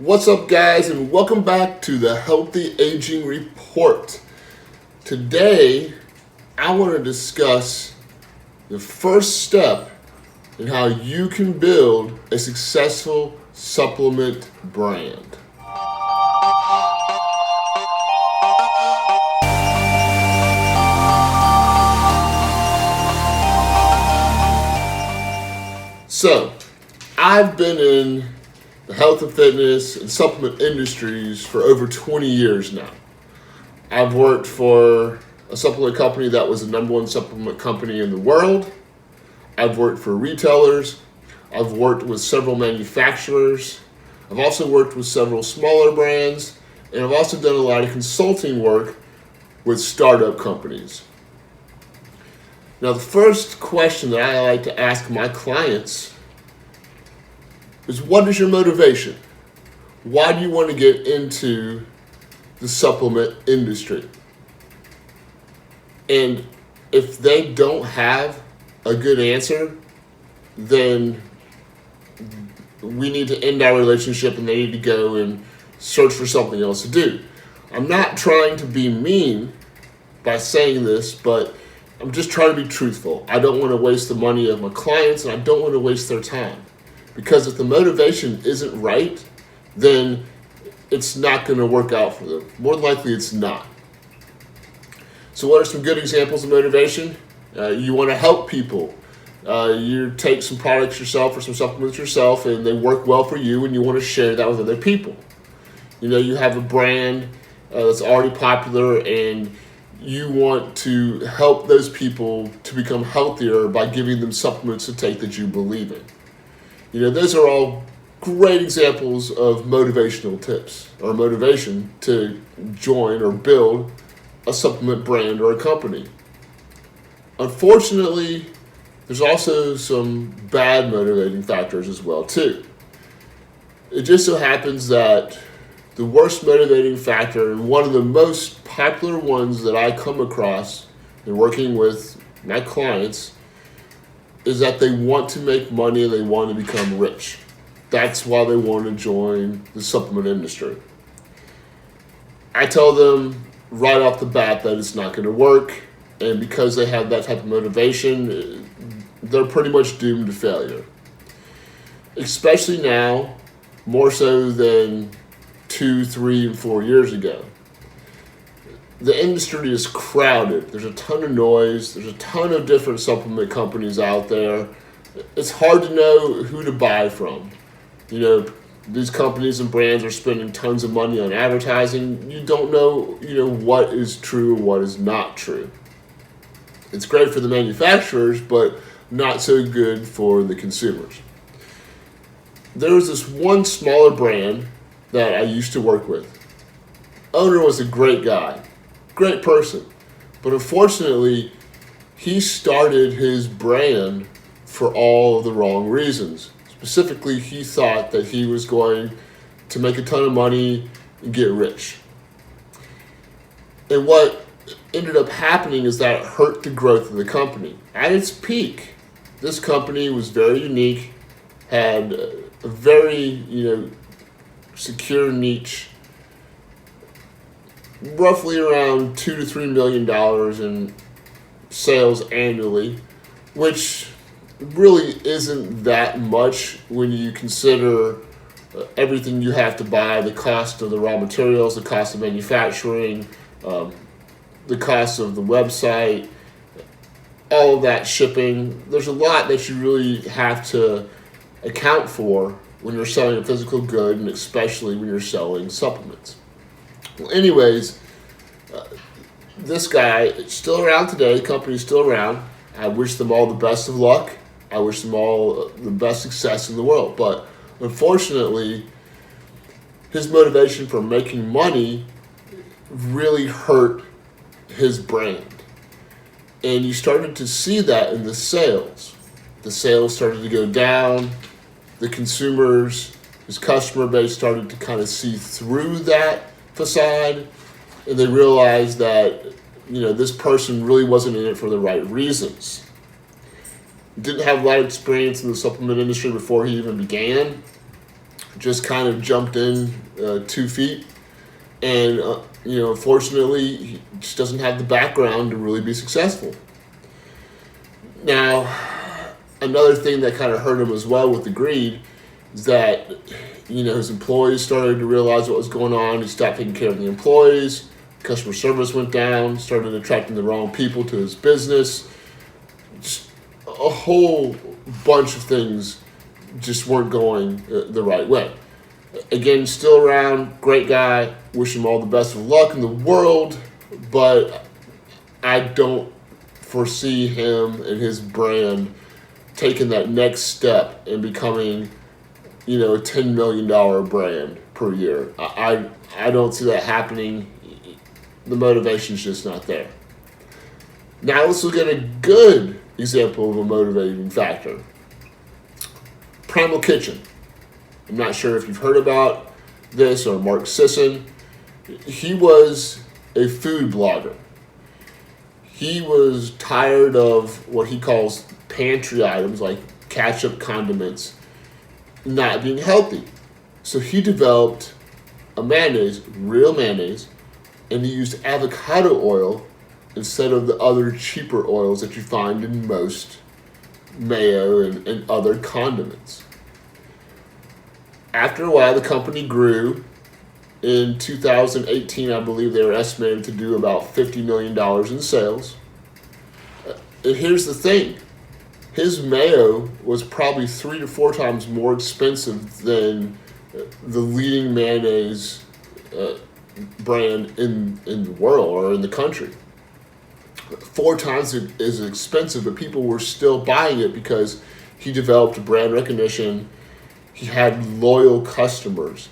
What's up, guys, and welcome back to the Healthy Aging Report. Today, I want to discuss the first step in how you can build a successful supplement brand. So, I've been in the health and fitness and supplement industries for over 20 years now. I've worked for a supplement company that was the number one supplement company in the world. I've worked for retailers. I've worked with several manufacturers. I've also worked with several smaller brands. And I've also done a lot of consulting work with startup companies. Now, the first question that I like to ask my clients is, what is your motivation? Why do you want to get into the supplement industry? And if they don't have a good answer, then we need to end our relationship and they need to go and search for something else to do. I'm not trying to be mean by saying this, but I'm just trying to be truthful. I don't want to waste the money of my clients, and I don't want to waste their time. Because if the motivation isn't right, then it's not going to work out for them. More than likely, it's not. So what are some good examples of motivation? You want to help people. You take some products yourself or some supplements yourself, and they work well for you, and you want to share that with other people. You know, you have a brand that's already popular, and you want to help those people to become healthier by giving them supplements to take that you believe in. You know, those are all great examples of motivational tips or motivation to join or build a supplement brand or a company. Unfortunately, there's also some bad motivating factors as well, too. It just so happens that the worst motivating factor, and one of the most popular ones that I come across in working with my clients, is that they want to make money and they want to become rich. That's why they want to join the supplement industry. I tell them right off the bat that it's not going to work, and because they have that type of motivation, they're pretty much doomed to failure. Especially now, more so than 2, 3, and 4 years ago. The industry is crowded. There's a ton of noise. There's a ton of different supplement companies out there. It's hard to know who to buy from. You know, these companies and brands are spending tons of money on advertising. You don't know, what is true and what is not true. It's great for the manufacturers, but not so good for the consumers. There was this one smaller brand that I used to work with. Owner was a great guy. Great person, but unfortunately, he started his brand for all of the wrong reasons. Specifically, he thought that he was going to make a ton of money and get rich. And what ended up happening is that it hurt the growth of the company. At its peak, this company was very unique, had a very, secure niche, roughly around $2 to $3 million in sales annually, which really isn't that much when you consider everything you have to buy, the cost of the raw materials, the cost of manufacturing, the cost of the website, all of that shipping. There's a lot that you really have to account for when you're selling a physical good, and especially when you're selling supplements. Well, anyways, this guy is still around today. The company's still around. I wish them all the best of luck. I wish them all the best success in the world. But unfortunately, his motivation for making money really hurt his brand. And you started to see that in the sales. The sales started to go down. The consumers, his customer base, started to kind of see through that facade, and they realized that this person really wasn't in it for the right reasons. Didn't have a lot of experience in the supplement industry before he even began, just kind of jumped in 2 feet, and unfortunately, he just doesn't have the background to really be successful. Now, another thing that kind of hurt him as well with the greed is that his employees started to realize what was going on. He stopped taking care of the employees. Customer service went down. Started attracting the wrong people to his business. Just a whole bunch of things just weren't going the right way. Again, still around, great guy. Wish him all the best of luck in the world, but I don't foresee him and his brand taking that next step and becoming, a $10 million brand per year. I don't see that happening. The motivation's just not there. Now let's look at a good example of a motivating factor. Primal Kitchen. I'm not sure if you've heard about this or Mark Sisson. He was a food blogger. He was tired of what he calls pantry items like ketchup, condiments, not being healthy. So he developed a mayonnaise, real mayonnaise, and he used avocado oil instead of the other cheaper oils that you find in most mayo and other condiments. After a while, the company grew. In 2018, I believe they were estimated to do about $50 million in sales. And here's the thing. His mayo was probably 3 to 4 times more expensive than the leading mayonnaise brand in the world or in the country. 4 times as expensive, but people were still buying it because he developed brand recognition. He had loyal customers,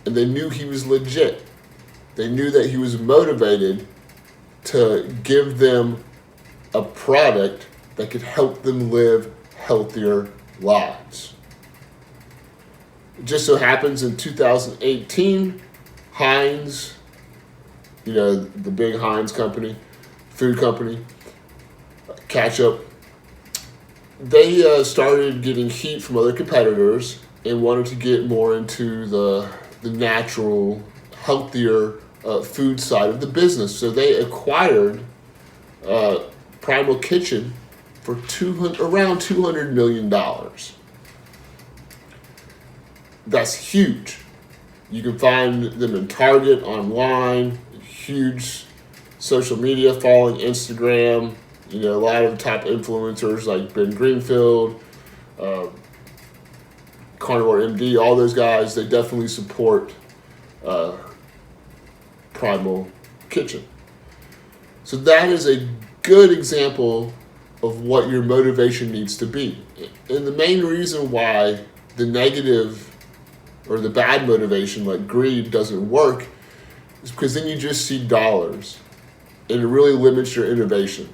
and they knew he was legit. They knew that he was motivated to give them a product that could help them live healthier lives. It just so happens in 2018, Heinz, the big Heinz company, food company, ketchup, they started getting heat from other competitors and wanted to get more into the natural, healthier food side of the business. So they acquired Primal Kitchen for around $200 million. That's huge. You can find them in Target, online, huge social media following, Instagram. A lot of top influencers like Ben Greenfield, Carnivore MD, all those guys, they definitely support Primal Kitchen. So that is a good example of what your motivation needs to be. And the main reason why the negative or the bad motivation like greed doesn't work is because then you just see dollars and it really limits your innovation.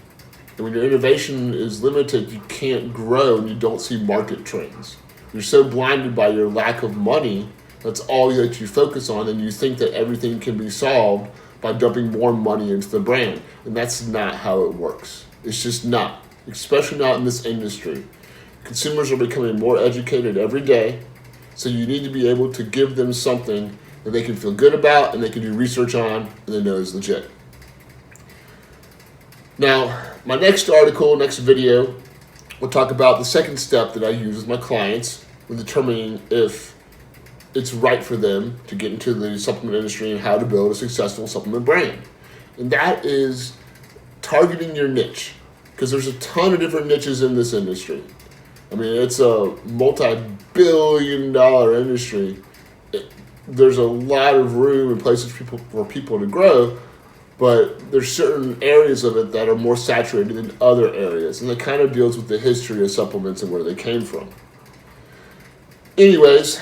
And when your innovation is limited, you can't grow and you don't see market trends. You're so blinded by your lack of money, that's all that you focus on, and you think that everything can be solved by dumping more money into the brand. And that's not how it works. It's just not, especially not in this industry. Consumers are becoming more educated every day, so you need to be able to give them something that they can feel good about and they can do research on and they know is legit. Now, my next video, we'll talk about the second step that I use with my clients when determining if it's right for them to get into the supplement industry and how to build a successful supplement brand. And that is targeting your niche, because there's a ton of different niches in this industry. I mean, it's a multi-billion-dollar industry. There's a lot of room and places for people to grow, but there's certain areas of it that are more saturated than other areas, and it kind of deals with the history of supplements and where they came from. Anyways,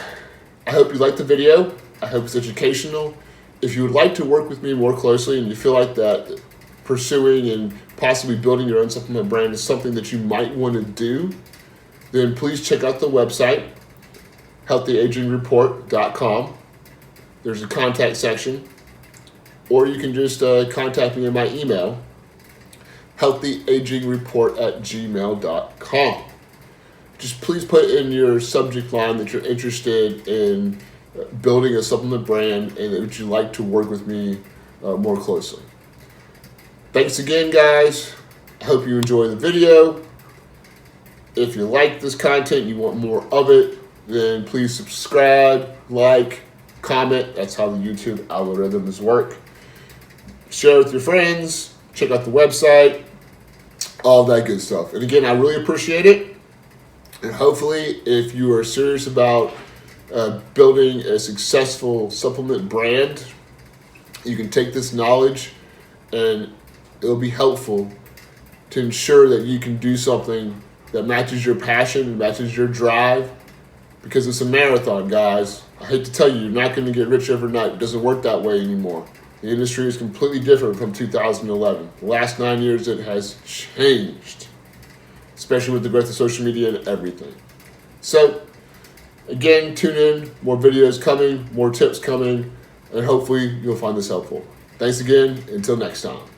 I hope you liked the video. I hope it's educational. If you would like to work with me more closely and you feel like that pursuing and possibly building your own supplement brand is something that you might want to do, then please check out the website, healthyagingreport.com. There's a contact section, or you can just contact me in my email, healthyagingreport@gmail.com. just please put in your subject line that you're interested in building a supplement brand and that would you like to work with me more closely. Thanks again, guys. I hope you enjoy the video. If you like this content, you want more of it, then please subscribe, like, comment. That's how the YouTube algorithms work. Share with your friends. Check out the website. All that good stuff. And again, I really appreciate it. And hopefully, if you are serious about building a successful supplement brand, you can take this knowledge and it'll be helpful to ensure that you can do something that matches your passion and matches your drive, because it's a marathon, guys. I hate to tell you, you're not going to get rich overnight. It doesn't work that way anymore. The industry is completely different from 2011. The last 9 years, it has changed, especially with the growth of social media and everything. So, again, tune in. More videos coming, more tips coming, and hopefully you'll find this helpful. Thanks again. Until next time.